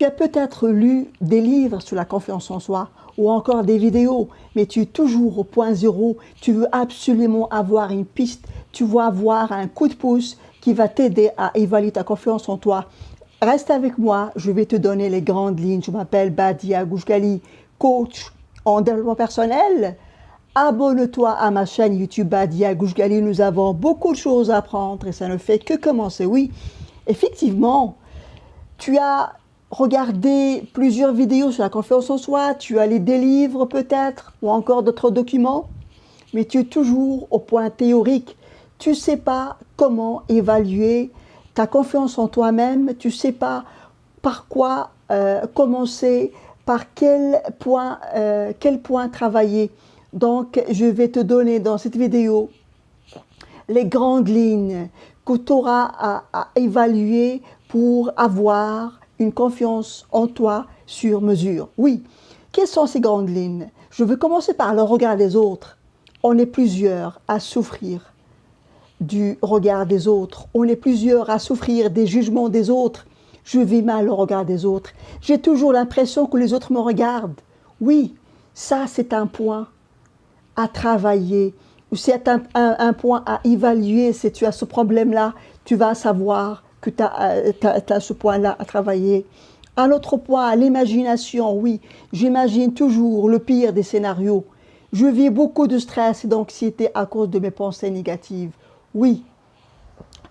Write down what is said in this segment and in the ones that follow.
Tu as peut-être lu des livres sur la confiance en soi ou encore des vidéos, mais tu es toujours au point zéro. Tu veux absolument avoir une piste, tu veux avoir un coup de pouce qui va t'aider à évaluer ta confiance en toi. Reste avec moi, je vais te donner les grandes lignes. Je m'appelle Badia Gouchgali, coach en développement personnel. Abonne-toi à ma chaîne YouTube Badia Gouchgali. Nous avons beaucoup de choses à apprendre et ça ne fait que commencer. Oui, effectivement, tu as regardé plusieurs vidéos sur la confiance en soi, tu as lu des livres peut-être, ou encore d'autres documents, mais tu es toujours au point théorique. Tu ne sais pas comment évaluer ta confiance en toi-même, tu ne sais pas par quoi commencer, par quel point travailler. Donc, je vais te donner dans cette vidéo les grandes lignes que tu auras à évaluer pour avoir une confiance en toi sur mesure. Oui, quelles sont ces grandes lignes? Je vais commencer par le regard des autres. On est plusieurs à souffrir du regard des autres. On est plusieurs à souffrir des jugements des autres. Je vis mal le regard des autres. J'ai toujours l'impression que les autres me regardent. Oui, ça c'est un point à travailler. C'est un point à évaluer. Si tu as ce problème-là, tu vas savoir que tu as ce point-là à travailler. Un autre point, l'imagination. Oui, j'imagine toujours le pire des scénarios. Je vis beaucoup de stress et d'anxiété à cause de mes pensées négatives. Oui,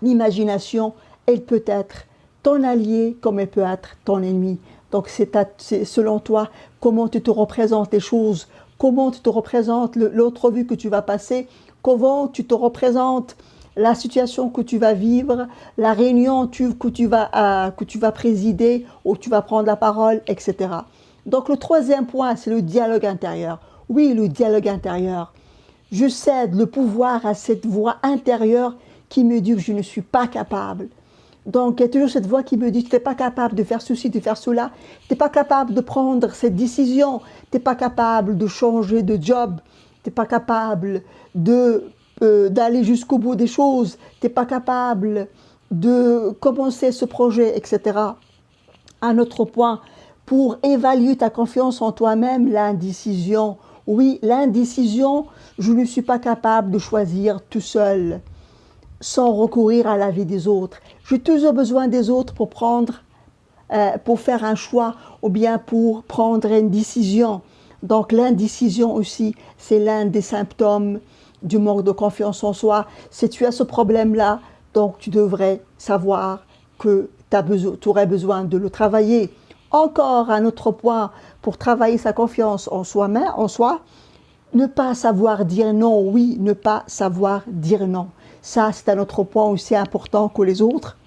l'imagination, elle peut être ton allié comme elle peut être ton ennemi. Donc c'est selon toi comment tu te représentes les choses, comment tu te représentes l'autre vue que tu vas passer, comment tu te représentes la situation que tu vas vivre, la réunion que tu vas présider ou tu vas prendre la parole, etc. Donc le troisième point, c'est le dialogue intérieur. Oui, le dialogue intérieur. Je cède le pouvoir à cette voix intérieure qui me dit que je ne suis pas capable. Donc, il y a toujours cette voix qui me dit, tu n'es pas capable de faire ceci, de faire cela, tu n'es pas capable de prendre cette décision, tu n'es pas capable de changer de job, tu n'es pas capable d'aller jusqu'au bout des choses, tu n'es pas capable de commencer ce projet, etc. Un autre point, pour évaluer ta confiance en toi-même, l'indécision. Oui, l'indécision, je ne suis pas capable de choisir tout seul, sans recourir à l'avis des autres. J'ai toujours besoin des autres pour faire un choix ou bien pour prendre une décision. Donc l'indécision aussi, c'est l'un des symptômes du manque de confiance en soi. Si tu as ce problème-là, donc tu devrais savoir que tu aurais besoin de le travailler. Encore un autre point pour travailler sa confiance en soi, ne pas savoir dire non. Oui, ne pas savoir dire non. Ça, c'est un autre point aussi important que les autres.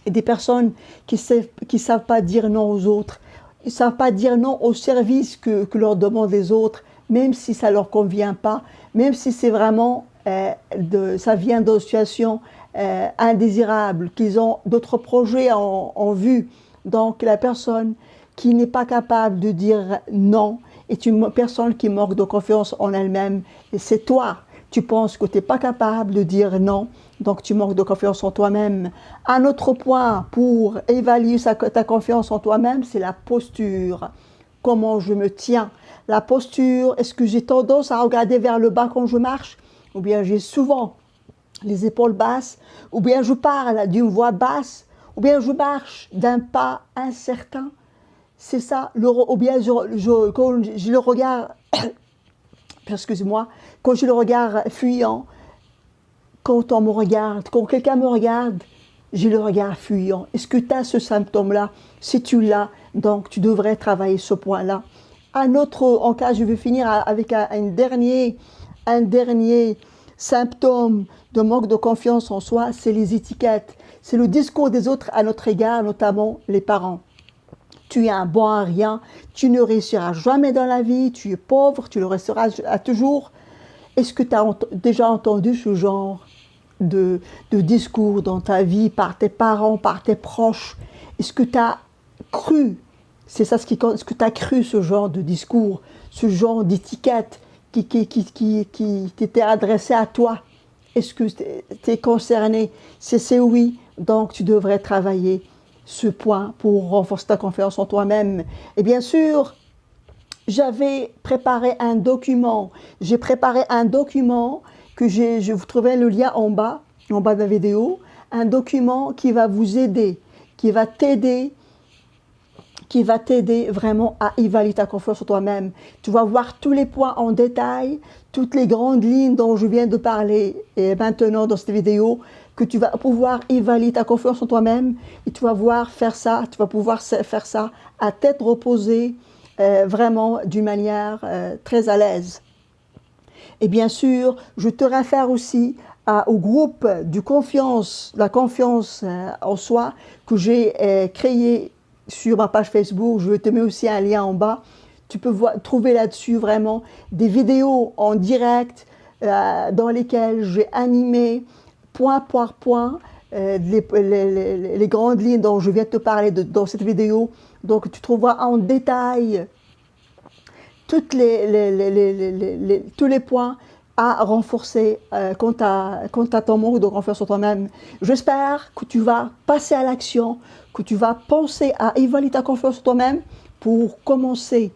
Et des personnes qui savent pas dire non aux autres, ils ne savent pas dire non au service que leur demandent les autres, même si ça ne leur convient pas, même si c'est vraiment, ça vient d'une situation indésirable, qu'ils ont d'autres projets en vue. Donc la personne qui n'est pas capable de dire non est une personne qui manque de confiance en elle-même. Et c'est toi. Tu penses que tu n'es pas capable de dire non, donc tu manques de confiance en toi-même. Un autre point pour évaluer ta confiance en toi-même, c'est la posture. Comment je me tiens? La posture, est-ce que j'ai tendance à regarder vers le bas quand je marche? Ou bien j'ai souvent les épaules basses? Ou bien je parle d'une voix basse? Ou bien je marche d'un pas incertain? C'est ça, ou bien quand je le regarde, excusez-moi, quand je le regarde fuyant, quand on me regarde, quand quelqu'un me regarde, j'ai le regard fuyant. Est-ce que tu as ce symptôme-là? Si tu l'as, donc tu devrais travailler ce point-là. En cas, je vais finir avec un dernier symptôme de manque de confiance en soi, c'est les étiquettes. C'est le discours des autres à notre égard, notamment les parents. Tu es un bon à rien, tu ne réussiras jamais dans la vie, tu es pauvre, tu le resteras à toujours. Est-ce que tu as déjà entendu ce genre de discours dans ta vie par tes parents, par tes proches? Est-ce que tu as cru, c'est ça ce qui compte, est-ce que tu as cru ce genre de discours, ce genre d'étiquette qui t'était adressé à toi? Est-ce que tu es concerné? C'est oui, donc tu devrais travailler ce point pour renforcer ta confiance en toi-même. Et bien sûr, j'avais préparé un document. J'ai préparé un document que je vous trouverai le lien en bas de la vidéo. Un document qui va vous aider, qui va t'aider vraiment à évaluer ta confiance en toi-même. Tu vas voir tous les points en détail, toutes les grandes lignes dont je viens de parler et maintenant dans cette vidéo, que tu vas pouvoir évaluer ta confiance en toi-même et tu vas pouvoir faire ça à tête reposée, vraiment d'une manière très à l'aise. Et bien sûr, je te réfère aussi au groupe la confiance en soi que j'ai créé sur ma page Facebook. Je te mets aussi un lien en bas. Tu peux trouver là-dessus vraiment des vidéos en direct dans lesquelles j'ai animé point par point les grandes lignes dont je viens de te parler dans cette vidéo. Donc tu trouveras en détail tous les points à renforcer quant à ton manque de confiance en toi-même. J'espère que tu vas passer à l'action, que tu vas penser à évaluer ta confiance en toi-même pour commencer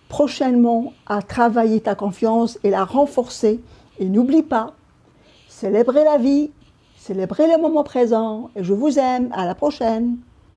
prochainement à travailler ta confiance et la renforcer. Et n'oublie pas, célébrer la vie, célébrer le moment présent. Et je vous aime. À la prochaine.